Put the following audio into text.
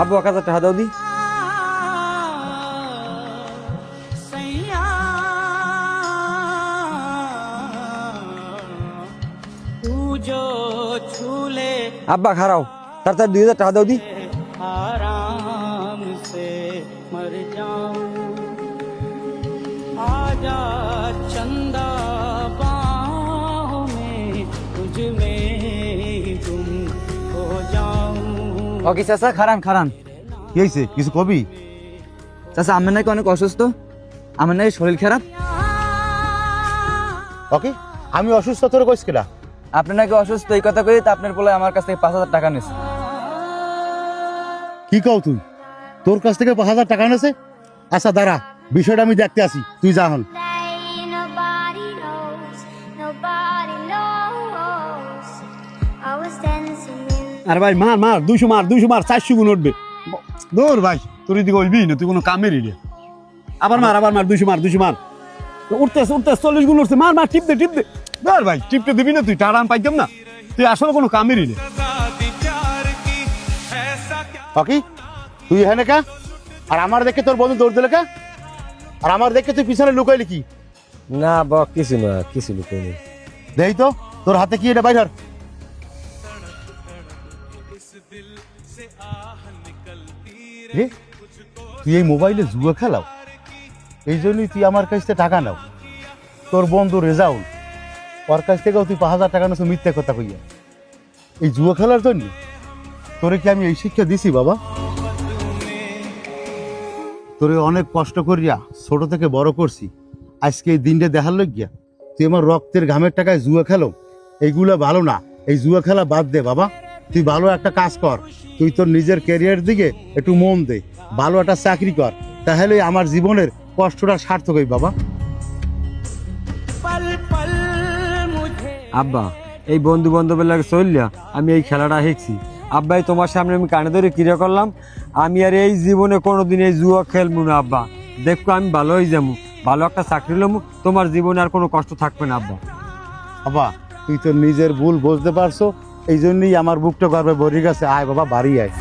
আব্বু 1000 টাকা দাও দি। আব্বা খারাও, তার 2000 টাকা দাও দি। आराम से मर जाऊं आजा चंदा बाहों में तुझ में ही गुम हो जाऊं। ওকে চাচা, খারান খারান। কি হয়েছে, কিছু কবি? চাচা আমার নাকি অনেক অসুস্থ, আমার নাকি শরীর খারাপ। ওকে, আমি অসুস্থ তোর কইস কেডা? আপনি নাকি অসুস্থ এই কথা কই তো আপনার বলে আমার কাছ থেকে 5000 টাকা নিছে। কি কও তুই? তোর কাছ থেকে 5000 টাকা নেছে? আচ্ছা দাঁড়া, বিষয়টা আমি দেখতে আসি, তুই যা হল। Nobody knows, nobody knows. I was dancing in আর ভাই মার মার 200 মার 400 গুণ উঠবে। দূর ভাই, তোর দিকে বলবি না, তুই কোনো কামেরই না। আবার মার 200 মার উঠতে 40 গুণ উঠছে। মার টিপ দে ধর ভাই, টিপতে দিবি না তুই, টাকা আমি পাইতাম না। তুই আসলে কোনো কামেরই না। ওকে, তুই এখানে কা? আর আমার দেখে তোর বন্ধু দৌড় দিলে কা? আর আমার দেখে তুই পিছনে লুকাইলি কি? না বা কিছু না, কিছু লুকোই নেই। দেই তো তোর হাতে কি এটা, বাইর রে। তুই এই মোবাইলে জুয়া খেলাও, এই জন্যই তুই আমার কাছ থেকে টাকা নাও। তোর বন্ধু রেজাউল, ওর কাছ থেকেও তুই 5000 টাকা নেছো মিথ্যা কথা কইয়া, এই জুয়া খেলার জন্য? তোরে কি আমি এই শিক্ষা দিছি বাবা? তোরে অনেক কষ্ট করিয়া ছোট থেকে বড় করছি, আজকে এই দিনটা দেখার লইয়া তুই আমার রক্তের ঘামের টাকায় জুয়া খেলো? এইগুলা ভালো না, এই জুয়া খেলা বাদ দে বাবা। তুই ভালো একটা কাজ কর, তুই তোর নিজের ক্যারিয়ার দিকে একটু মন দে, ভালো একটা চাকরি কর, তাহলে আমার জীবনের কষ্টটা সার্থক হই বাবা। पल पल मुझे আব্বা এই বন্ধু বান্ধবের লাগে চললা আমি এই খেলাটা শিখছি। আব্বাই তোমার সামনে আমি কানে ধরে ক্রিয়া করলাম, আমি আর এই জীবনে কোনোদিন এই জুয়া খেলবো না আব্বা। দেখো আমি ভালো হয়ে যাবো, ভালো একটা চাকরি লমু, তোমার জীবনে আর কোনো কষ্ট থাকবে না আব্বা। বাবা তুই তোর নিজের ভুল বুঝতে পারছো, এই জন্যই আমার বুকটা গর্বে ভরে গেছে। আয় বাবা, বাড়ি আয়।